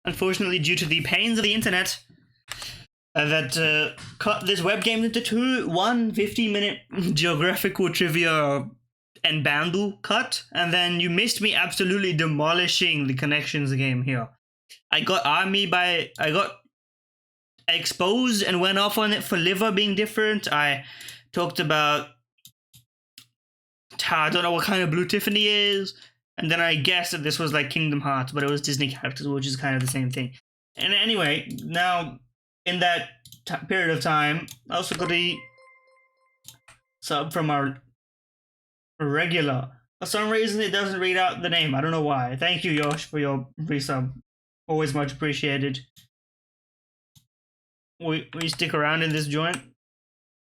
unfortunately, due to the pains of the internet, that cut this web game into two, one 50-minute geographical trivia and Bandu cut, and then you missed me absolutely demolishing the connections game here. I got exposed and went off on it for liver being different. I talked about I don't know what kind of Blue Tiffany is, and then I guessed that this was like Kingdom Hearts, but it was Disney characters, which is kind of the same thing. And anyway, now in that period of time, I also got a sub from our regular. For some reason, it doesn't read out the name. I don't know why. Thank you, Yosh, for your resub. Always much appreciated. We stick around in this joint.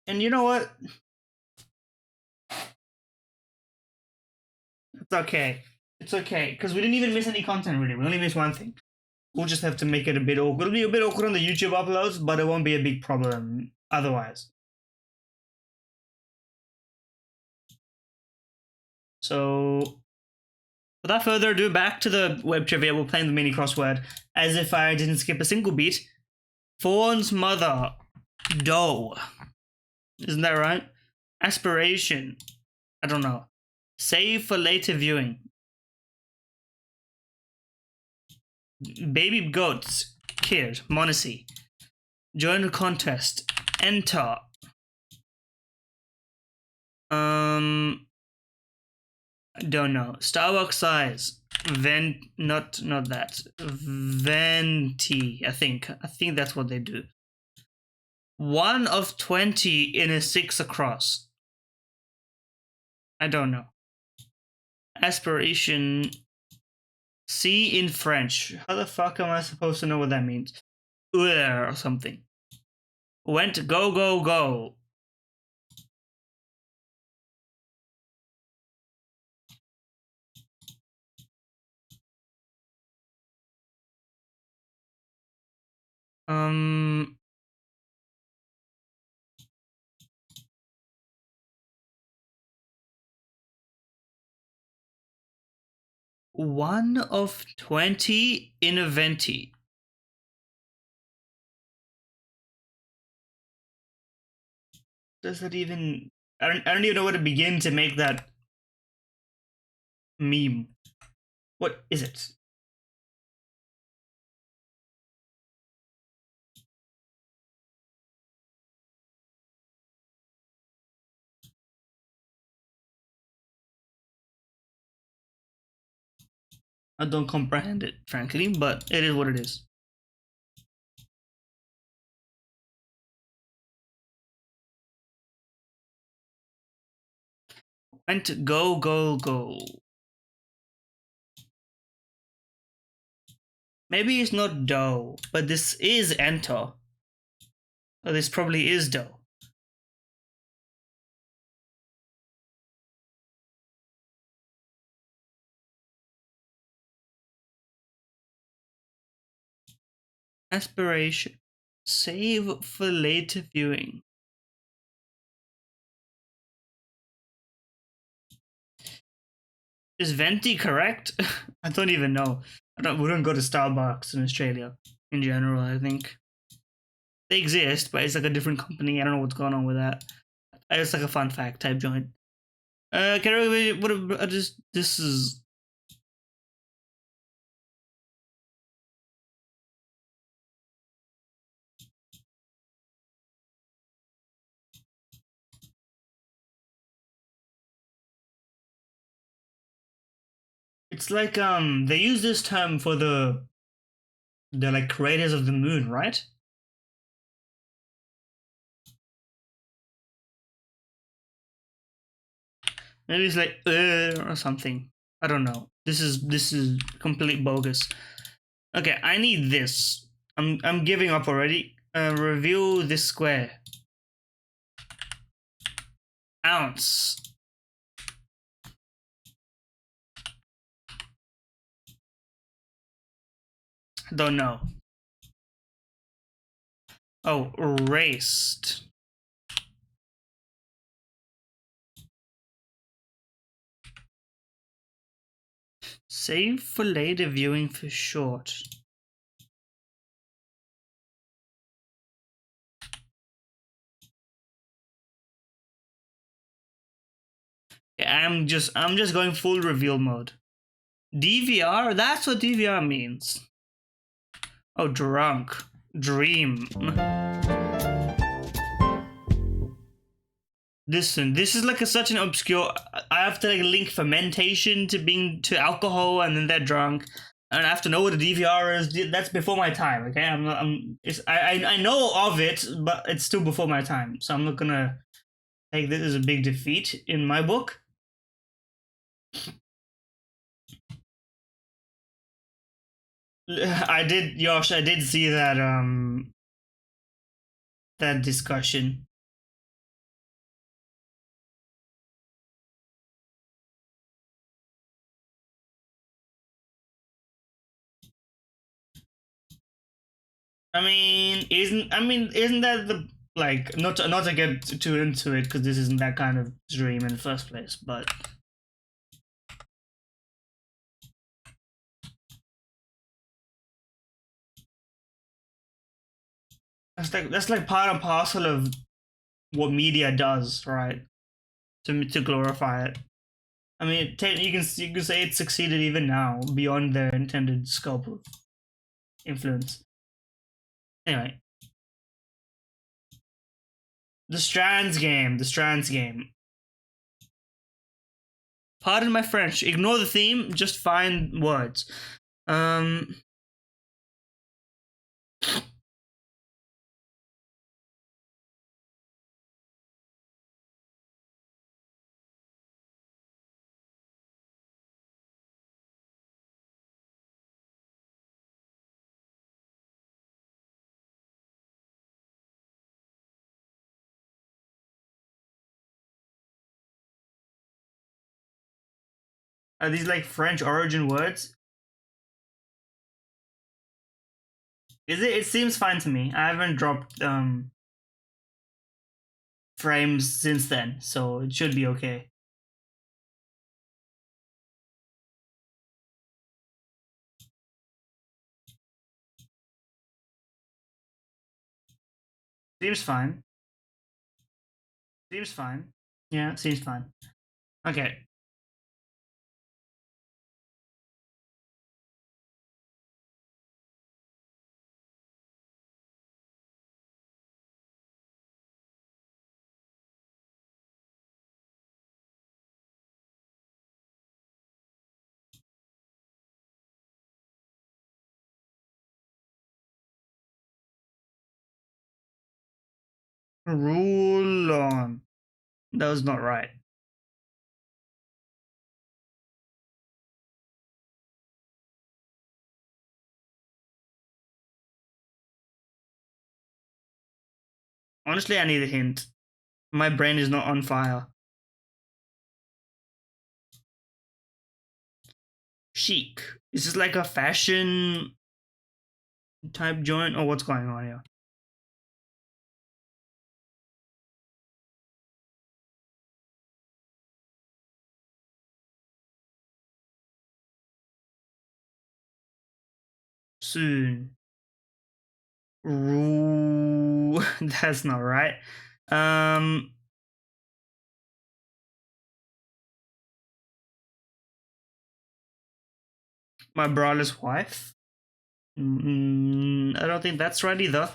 And you know what? It's okay. It's okay. Because we didn't even miss any content, really. We only missed one thing. We'll just have to make it a bit awkward. It'll be a bit awkward on the YouTube uploads, but it won't be a big problem otherwise. So, without further ado, back to the web trivia. We're playing the mini crossword. As if I didn't skip a single beat. Fawn's mother, dough. Isn't that right? Aspiration. I don't know. Save for later viewing. Baby goats. Kid. Monacy. Join the contest. Enter. I don't know. Starbucks size. Not that. Venti, I think. I think that's what they do. 1 of 20 in a 6 across. I don't know. Aspiration. C in French. How the fuck am I supposed to know what that means? Or something. Went go go go. One of 20 in a venti. Does that even? I don't even know where to begin to make that meme. What is it? I don't comprehend it, frankly, but it is what it is. Went go go go. Maybe it's not dough, but this is enter. Or this probably is dough. Aspiration. Save for later viewing. Is venti correct? I don't even know. We don't go to Starbucks in Australia in general, I think. They exist, but it's like a different company. I don't know what's going on with that. It's like a fun fact type joint. Can I, what, this is. It's like, they use this term for the like creators of the moon, right? Maybe it's like or something. I don't know. This is complete bogus. Okay, I need this. I'm giving up already. Review this square. Ounce. Don't know. Oh, erased. Save for later viewing for short. I'm just going full reveal mode. DVR? That's what DVR means. Oh, drunk. Dream. Listen, this is like such an obscure. I have to like link fermentation to alcohol, and then they're drunk, and I have to know what a DVR is. That's before my time. Okay, I'm not. I know of it, but it's still before my time. So I'm not gonna take this as a big defeat in my book. I did, Yosh. I did see that discussion. Isn't that the like not to get too into it because this isn't that kind of dream in the first place, but that's like part and parcel of what media does, right? To glorify it. I mean, you can say it succeeded even now beyond their intended scope of influence. Anyway, the Strands game. The Strands game. Pardon my French. Ignore the theme. Just find words. Are these like French origin words? Is it? It seems fine to me. I haven't dropped frames since then, so it should be okay. Seems fine. Seems fine. Yeah, seems fine. Okay. Rule on. That was not right. Honestly, I need a hint. My brain is not on fire. Chic. Is this like a fashion type joint, or what's going on here? Soon. Ooh, that's not right. My brother's wife. I don't think that's right either.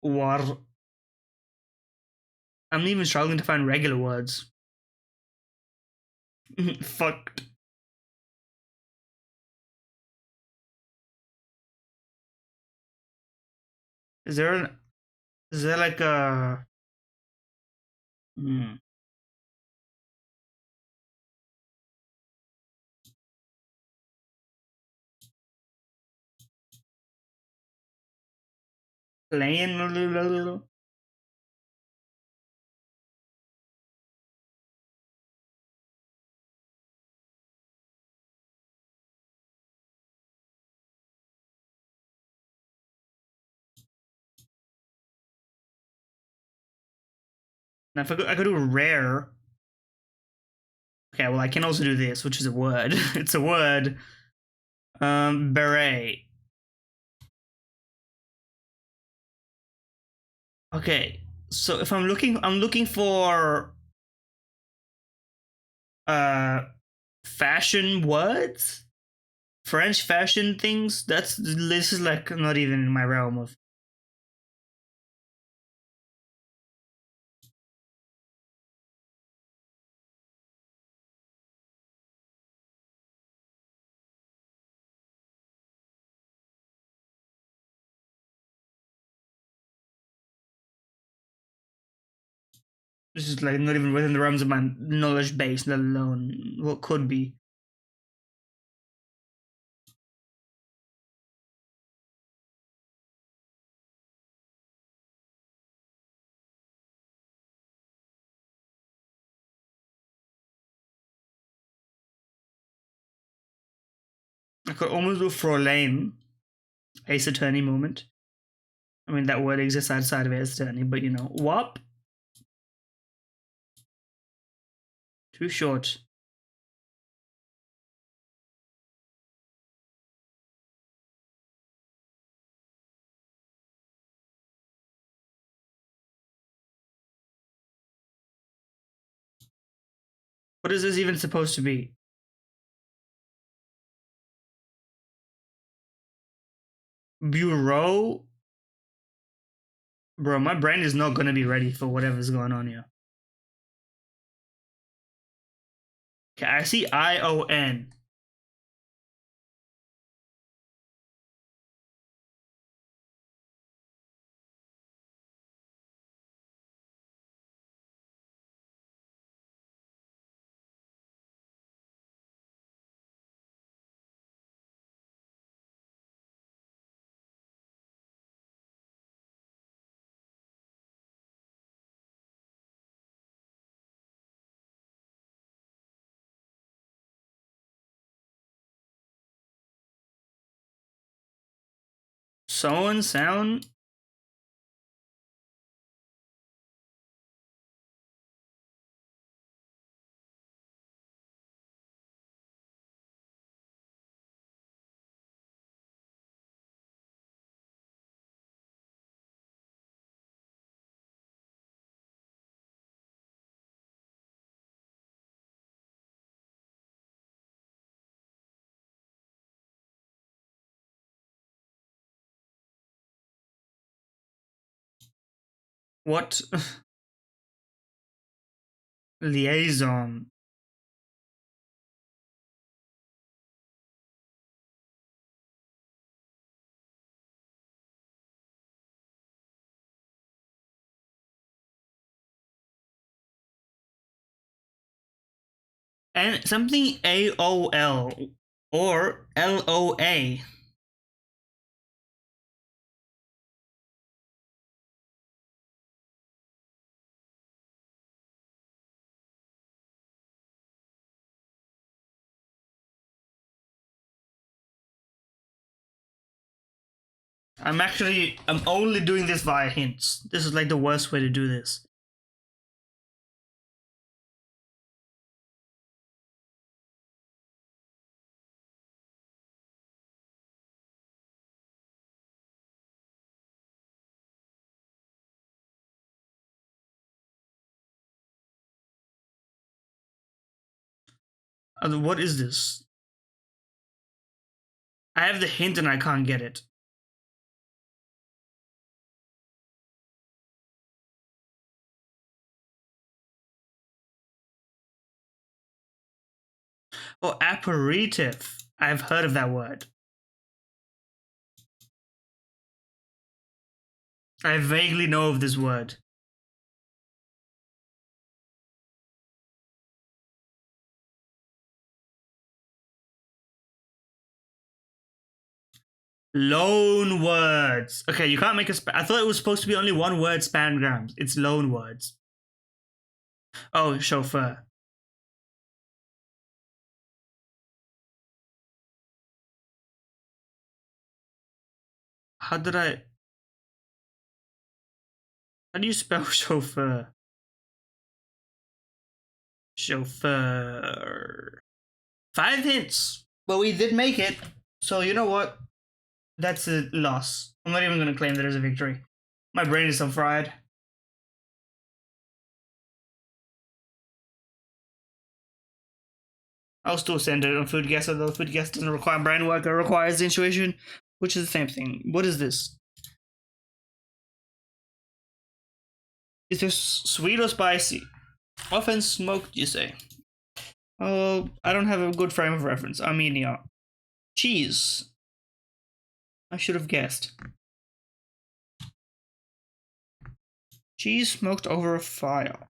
War. I'm even struggling to find regular words. Fucked. Is there an, is there like a hmm, plain? If I could do rare. Okay, well I can also do this, which is a word. It's a word. Beret. Okay, so if I'm looking for uh fashion words, French fashion things. This is like not even in my realm of. This is like not even within the realms of my knowledge base, let alone what could be. I could almost do Fraulein, Ace Attorney moment. I mean, that word exists outside of Ace Attorney, but you know, WAP? Too short. What is this even supposed to be? Bureau? Bro, my brain is not gonna be ready for whatever's going on here. Okay, I see ION. Sound, sound. What? Liaison. And something AOL or LOA. I'm only doing this via hints. This is like the worst way to do this. What is this? I have the hint and I can't get it. Oh, aperitif. I've heard of that word. I vaguely know of this word. Loan words. Okay, you can't make a. I thought it was supposed to be only one word spangrams. It's loan words. Oh, chauffeur. How did I? How do you spell chauffeur? Chauffeur. 5 hints, but we did make it. So you know what? That's a loss. I'm not even gonna claim that as a victory. My brain is so fried. I'll still send it on food guess, although food guess doesn't require brain work, it requires intuition, which is the same thing. What is this? Is this sweet or spicy? Often smoked, you say? Oh, I don't have a good frame of reference. Armenia. Cheese. I should have guessed. Cheese smoked over a fire.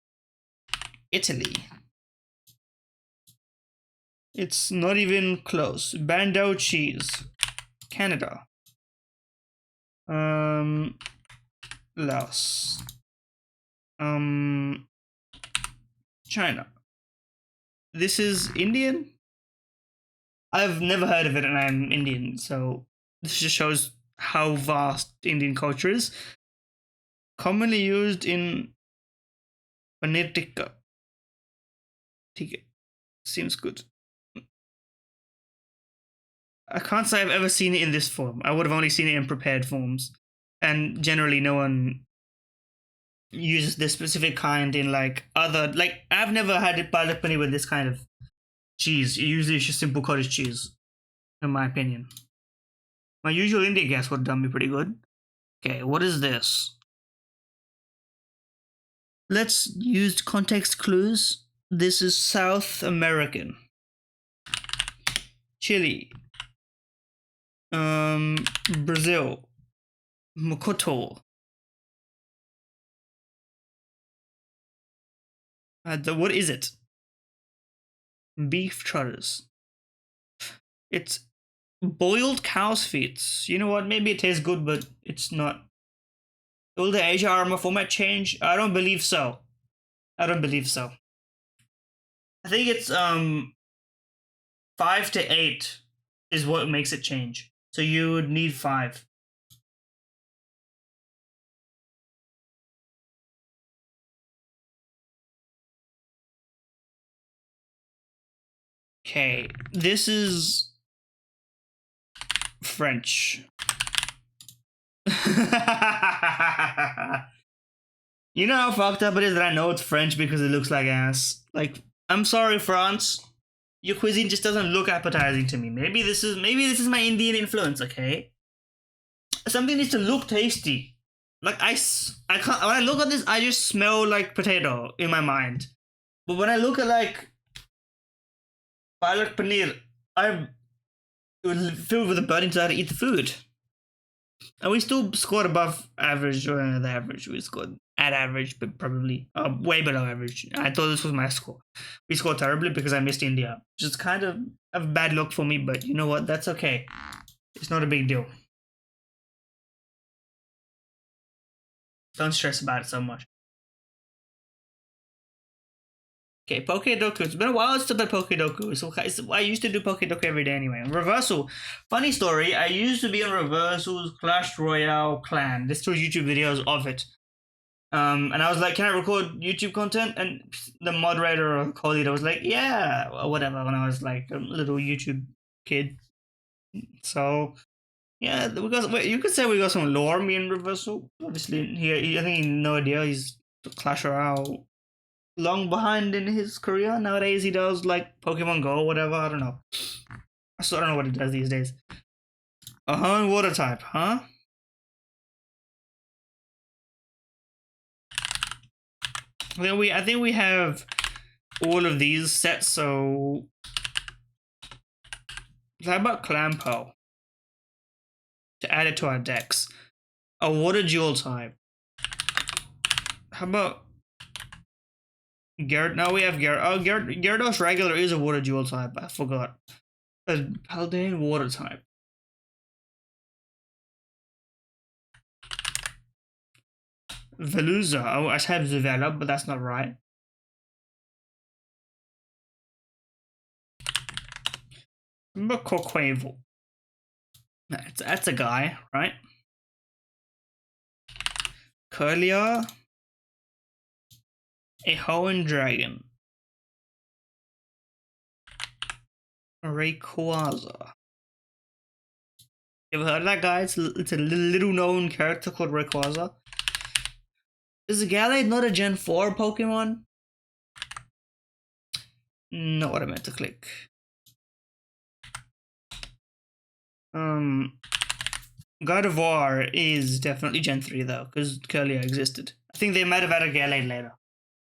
Italy. It's not even close. Bandeau cheese. Canada. Laos. China. This is Indian? I've never heard of it and I'm Indian, so this just shows how vast Indian culture is. Commonly used in paneer tikka. Tikka. Seems good. I can't say I've ever seen it in this form. I would have only seen it in prepared forms. And generally no one uses this specific kind in like other, like I've never had it palak paneer with this kind of cheese. Usually it's just simple cottage cheese, in my opinion. My usual India guess would have done me pretty good. Okay, what is this? Let's use context clues. This is South American. Chile. Brazil. Mokoto. What is it? Beef trotters. It's boiled cow's feet. You know what? Maybe it tastes good, but it's not. Will the Asia armor format change? I don't believe so. I don't believe so. I think it's 5 to 8 is what makes it change. So you would need 5. Okay, this is French. You know how fucked up it is that I know it's French because it looks like ass. Like, I'm sorry, France. Your cuisine just doesn't look appetizing to me. Maybe this is my Indian influence, okay? Something needs to look tasty. Like I can't, when I look at this, I just smell like potato in my mind. But when I look at like palak paneer, I'm filled with a burning desire to eat the food. And we still scored above average, or the average. We scored at average, but probably way below average. I thought this was my score. We scored terribly because I missed India, which is kind of a bad look for me, but you know what? That's okay. It's not a big deal. Don't stress about it so much. Okay, Pokedoku. It's been a while since I played Pokedoku. So I used to do Pokedoku every day anyway. Reversal. Funny story. I used to be in Reversal's Clash Royale clan. There's 2 YouTube videos of it. And I was like, can I record YouTube content? And the moderator or co-leader was like, yeah, or whatever. When I was like a little YouTube kid. So yeah, you could say we got some lore, me and Reversal. Obviously, I think he no idea. He's Clash Royale long behind in his career. Nowadays he does like Pokemon Go or whatever. I don't know. I still don't know what he does these days. Water type, huh? I think we have all of these sets, so how about Clampo? To add it to our decks. A water dual type. How about Gyarados? No, we have Gyarados. Oh, Gyarados regular is a water dual type. I forgot. A Paldean water type. Veluza. Oh, I said Zuvela, but that's not right. Quavel. That's a guy, right? Curlier. A Hoenn Dragon. Rayquaza. You ever heard of that guy? It's a little known character called Rayquaza. Is Gallade not a Gen 4 Pokemon? Not what I meant to click. Gardevoir is definitely Gen 3 though, because Kirlia existed. I think they might have added Gallade later.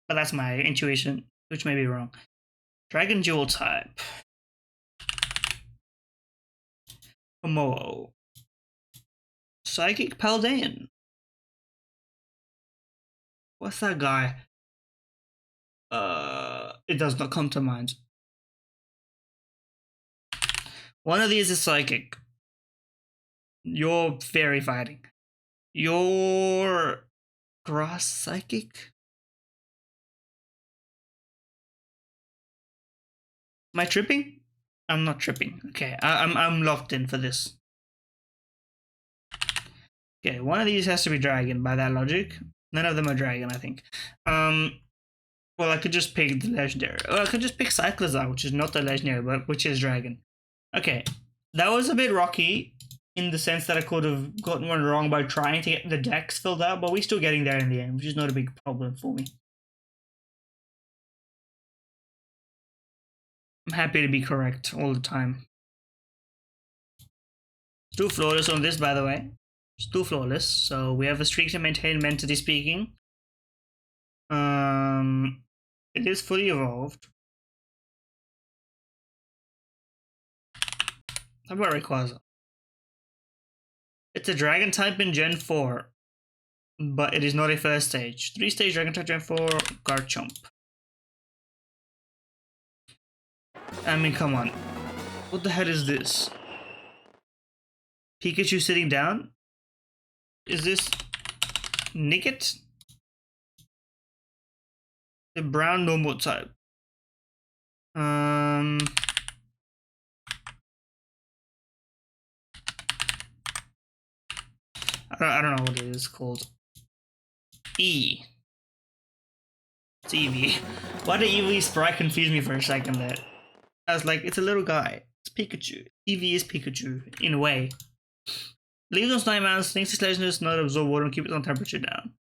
But that's my intuition, which may be wrong. Dragon Dual type. Momo. Psychic Paldean. What's that guy? It does not come to mind. One of these is psychic. You're fairy fighting. You're grass psychic? Am I tripping? I'm not tripping. Okay, I'm locked in for this. Okay, one of these has to be dragon by that logic. None of them are dragon, I think. Well, I could just pick the legendary. Or I could just pick Cyclizar, which is not the legendary, but which is dragon. Okay, that was a bit rocky in the sense that I could have gotten one wrong by trying to get the decks filled out, but we're still getting there in the end, which is not a big problem for me. I'm happy to be correct all the time. Still flawless on this, by the way. Still flawless, so we have a streak to maintain, mentally speaking. It is fully evolved. How about Rayquaza? It's a dragon type in Gen 4, but it is not a first stage. 3-stage dragon type Gen 4, Garchomp. I mean, come on. What the hell is this? Pikachu sitting down? Is this Nickit? The brown normal type. I don't know what it is called. E. It's Eevee. Why did Eevee sprite confuse me for a second there? I was like, it's a little guy. It's Pikachu. Eevee is Pikachu, in a way. Leaves on Snipe Mouse, thinks its legend is not absorb water and keep its own temperature down.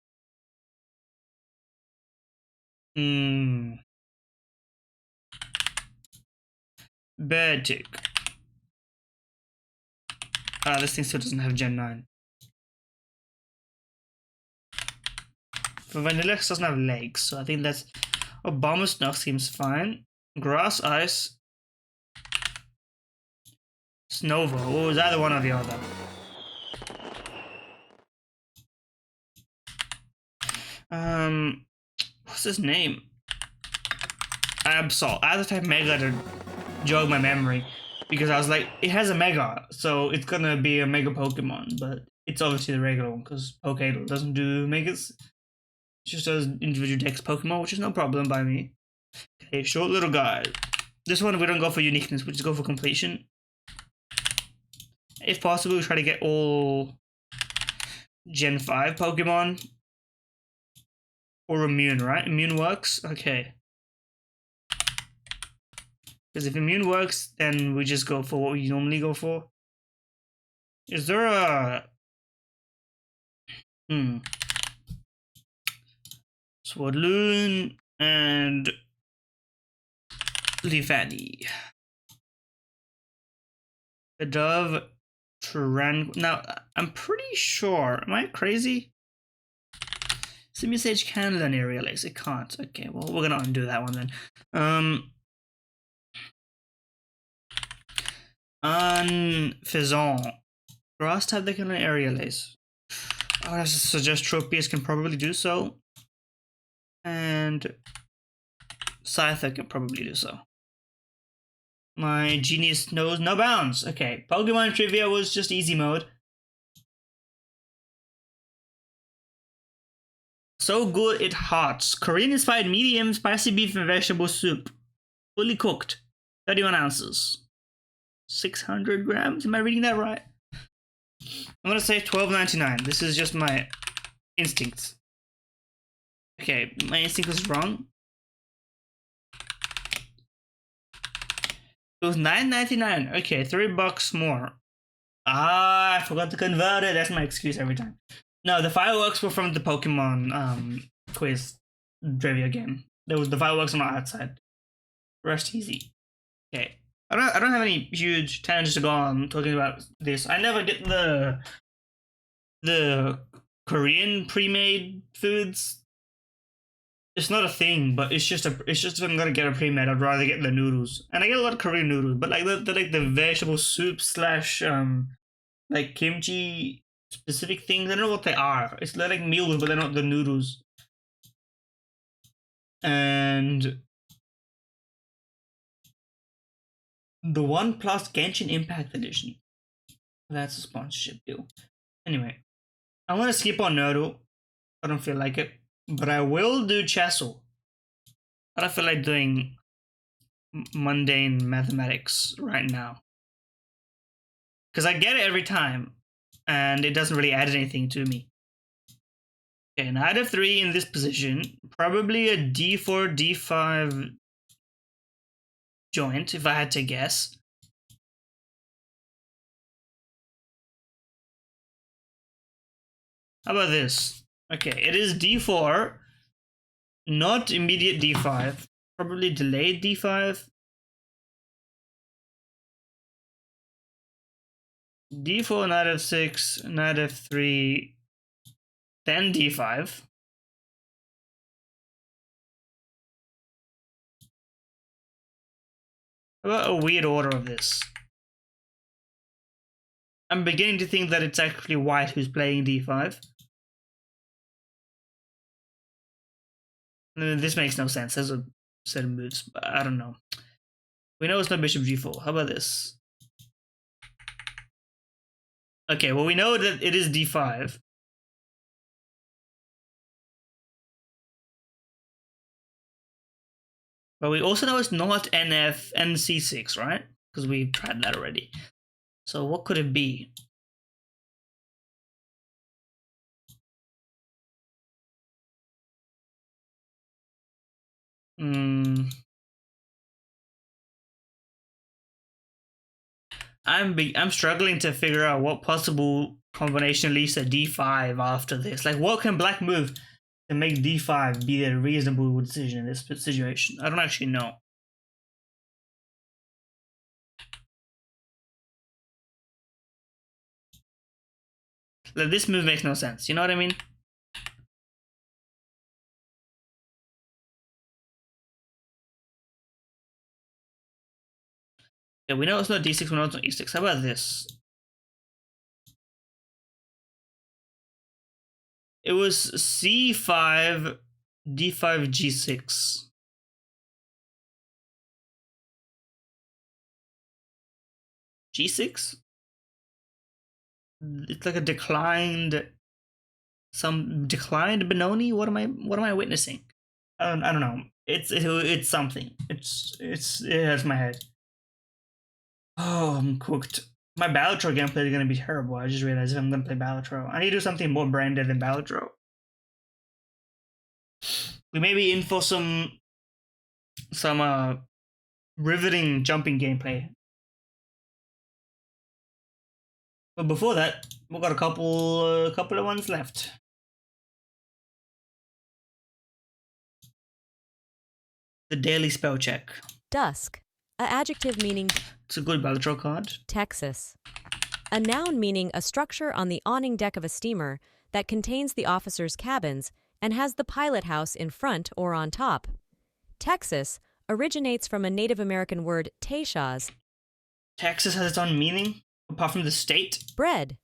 Beartic. This thing still doesn't have Gen 9. For Vanilluxe doesn't have legs, so I think that's... Obama seems fine. Grass, Ice. Snova. Oh, is either one or the other. What's his name? Absol. I had to type Mega to jog my memory because I was like, it has a Mega, so it's gonna be a Mega Pokemon, but it's obviously the regular one because Pokédex doesn't do Megas. It just does individual Dex Pokemon, which is no problem by me. Okay, short little guy. This one we don't go for uniqueness, we just go for completion. If possible, we try to get all Gen 5 Pokemon. Or immune, right? Immune works? Okay. Because if immune works, then we just go for what we normally go for. Is there a... Swordloon and... Leavanny. The Dove... Now, I'm pretty sure... Am I crazy? Simisage can learn Aerial Ace. It can't. Okay, well, we're gonna undo that one then. Fizon. Grass type they can learn Aerial Ace. I would suggest Tropius can probably do so. And Scyther can probably do so. My genius knows no bounds. Okay, Pokemon Trivia was just easy mode. So good it hurts. Korean inspired medium spicy beef and vegetable soup. Fully cooked. 31 ounces. 600 grams? Am I reading that right? I'm gonna say $12.99. This is just my instincts. Okay, my instinct was wrong. It was $9.99. Okay, $3 more. Ah, I forgot to convert it. That's my excuse every time. No, the fireworks were from the Pokemon quiz trivia game. The fireworks are not outside. Rest easy. Okay. I don't have any huge tangents to go on talking about this. I never get the Korean pre-made foods. It's not a thing, but it's just if I'm gonna get a pre-made, I'd rather get the noodles. And I get a lot of Korean noodles, but like the vegetable soup slash like kimchi specific things. I don't know what they are. It's like meals, but they're not the noodles. And the OnePlus Genshin Impact Edition. That's a sponsorship deal. Anyway, I'm gonna skip on Nerdle. I don't feel like it, but I will do Chessel. I don't feel like doing mundane mathematics right now because I get it every time, and it doesn't really add anything to me. Okay, knight f3 in this position, probably a d4, d5 joint if I had to guess. How about this? Okay, it is d4, not immediate d5, probably delayed d5. d4, knight f6, knight f3, then d5. How about a weird order of this? I'm beginning to think that it's actually white who's playing d5. This makes no sense as a set of moves, but I don't know. We know it's not bishop g4. How about this? Okay, well, we know that it is d5. But we also know it's not nf and c6, right? Because we've tried that already. So what could it be? I'm struggling to figure out what possible combination leads to d5 after this. Like, what can black move to make d5 be a reasonable decision in this situation? I don't actually know. Like, this move makes no sense. You know what I mean? Yeah, we know it's not d6, we know it's not e6. How about this? It was c5, d5, g6. G6? It's like a declined Benoni. What am I witnessing? I don't know. It's something. It hurts my head. Oh, I'm cooked. My Balatro gameplay is gonna be terrible. I just realized if I'm gonna play Balatro, I need to do something more branded than Balatro. We may be in for some riveting jumping gameplay. But before that, we've got a couple of ones left. The daily spell check. Dusk, an adjective meaning It's a good Balatro card. Texas. A noun meaning a structure on the awning deck of a steamer that contains the officers' cabins and has the pilot house in front or on top. Texas originates from a Native American word Tayshaws. Texas has its own meaning, apart from the state. Bread,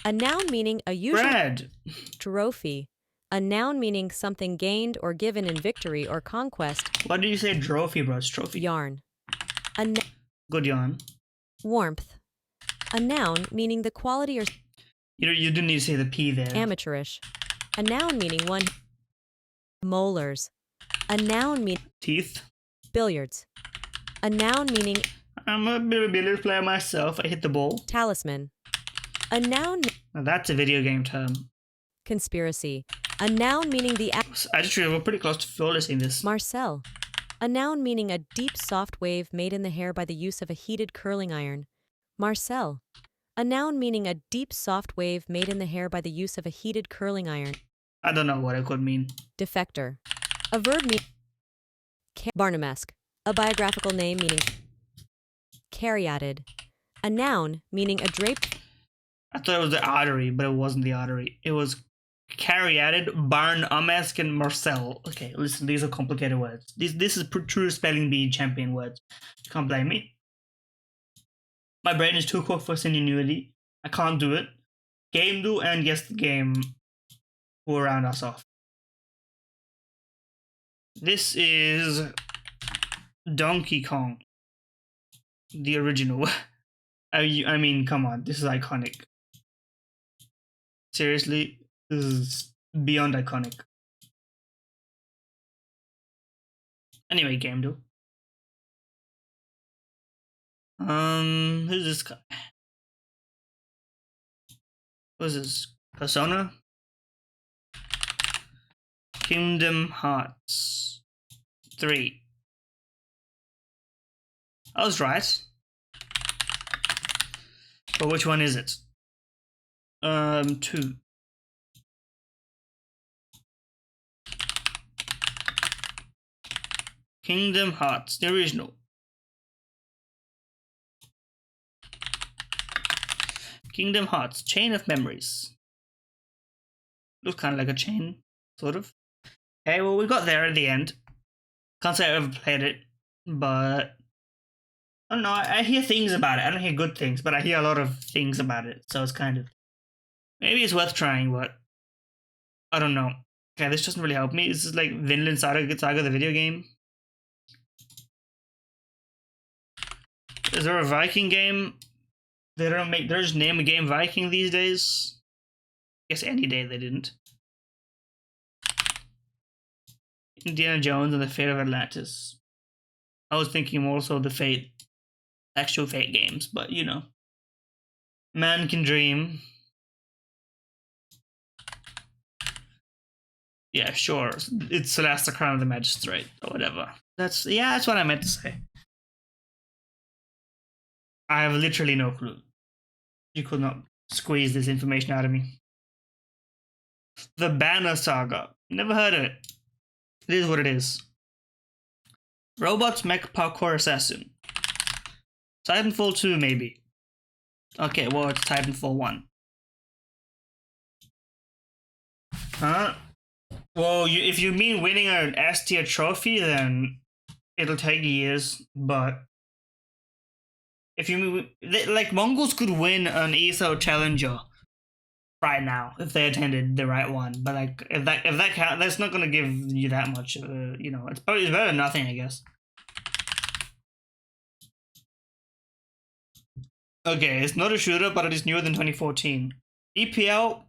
a noun meaning a usual Bread. trophy. A noun meaning something gained or given in victory or conquest. Why did you say trophy, bro? It's trophy. Yarn. Good yarn. Warmth. A noun meaning the quality or You didn't need to say the P there. amateurish. A noun meaning one. Molars. A noun meaning Teeth. billiards. A noun meaning I'm a bit of a billiards player myself. I hit the ball. talisman. A noun Now that's a video game term. conspiracy. A noun meaning the I just realized we're pretty close to flawless in this. Marcel. A noun meaning a deep, soft wave made in the hair by the use of a heated curling iron. Marcel. A noun meaning a deep, soft wave made in the hair by the use of a heated curling iron. I don't know what it could mean. Defector. A verb meaning Barnumesque. A biographical name meaning caryatid. A noun meaning a draped. I thought it was the artery, but it wasn't the artery. It was caryatid, Barnumesque, and Marcel. Okay, listen, these are complicated words. This is true spelling bee champion words. You can't blame me. My brain is too quick for ingenuity. I can't do it. Game do and guess the game will round us off. This is Donkey Kong, the original. I mean, come on, this is iconic. Seriously, this is beyond iconic. Anyway, game do. Who's this guy? What's this? Persona? Kingdom Hearts 3. I was right. But which one is it? 2. Kingdom Hearts, the original. Kingdom Hearts, Chain of Memories. Looks kind of like a chain, sort of. Okay, well, we got there at the end. Can't say I ever played it, but I don't know. I hear things about it. I don't hear good things, but I hear a lot of things about it. So it's kind of, maybe it's worth trying, but I don't know. Okay, this doesn't really help me. This is like Vinland Saga, the video game. Is there a Viking game? They just name a game Viking these days. I guess any day they didn't. Indiana Jones and the Fate of Atlantis. I was thinking more so the actual Fate games, but you know. Man Can Dream. Yeah, sure. It's Celeste, the Crown of the Magistrate, or whatever. That's what I meant to say. I have literally no clue. You could not squeeze this information out of me. The Banner Saga. Never heard of it. It is what it is. Robots Mech Parkour Assassin. Titanfall 2, maybe. Okay, well, it's Titanfall 1. Huh? Well, if you mean winning an S tier trophy, then it'll take years, but if you mean, like, Mongols could win an ESO Challenger right now if they attended the right one, but like if that count, that's not gonna give you that much. You know, it's better than nothing, I guess. Okay, it's not a shooter, but it is newer than 2014. EPL,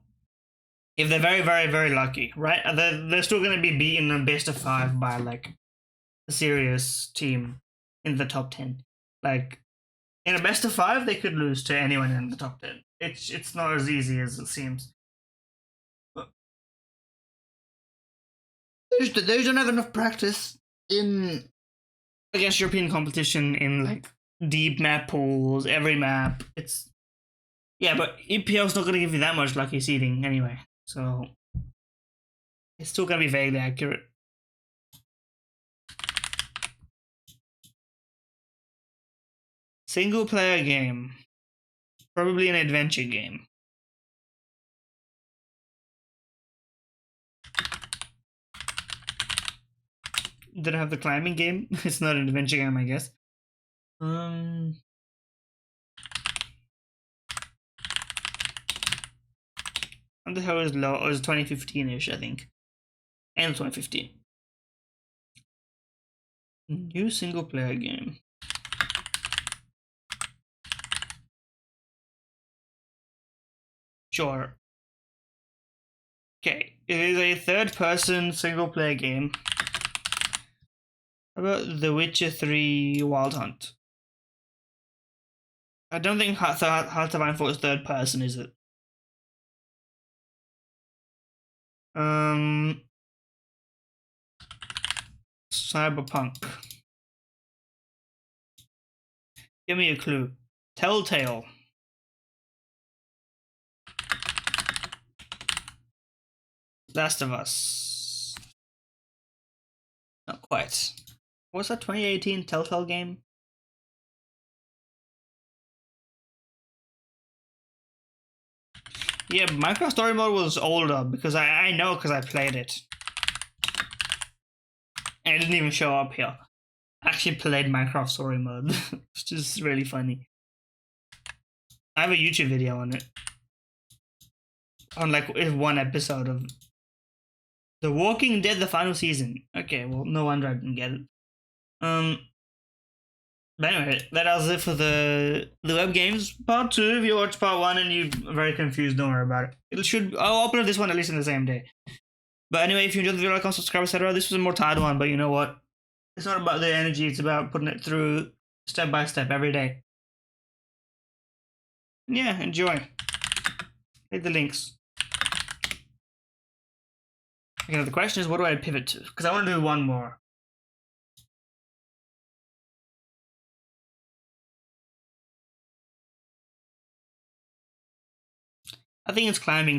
if they're very, very, very lucky, right? They're still gonna be beaten in best of 5 by like a serious team in the top 10. Like in a best of 5, they could lose to anyone in the top 10. It's not as easy as it seems. They don't have enough practice against European competition in like deep map pools, every map. But EPL's not gonna give you that much lucky seeding anyway, so it's still gonna be vaguely accurate. Single player game. Probably an adventure game. Did I have the climbing game? It's not an adventure game, I guess. And the hell is low? It was 2015-ish, I think. End of 2015. New single player game. Sure. Okay, it is a third-person single-player game. How about The Witcher 3 Wild Hunt? I don't think Hearts of Iron IV is third-person, is it? Cyberpunk. Give me a clue. Telltale. Last of Us. Not quite. What's that 2018 Telltale game? Yeah, Minecraft Story Mode was older because I know because I played it. And it didn't even show up here. I actually played Minecraft Story Mode, which is really funny. I have a YouTube video on it. On like one episode of The Walking Dead, the final season. Okay, well, no wonder I didn't get it. But anyway, that was it for the web games part 2. If you watched part 1 and you're very confused, don't worry about it. I'll upload this one at least in the same day. But anyway, if you enjoyed the video, like, comment, subscribe, etc. This was a more tired one, but you know what? It's not about the energy, it's about putting it through step by step every day. Yeah, enjoy. Hit the links. Okay, the question is, what do I pivot to? Because I want to do one more. I think it's climbing.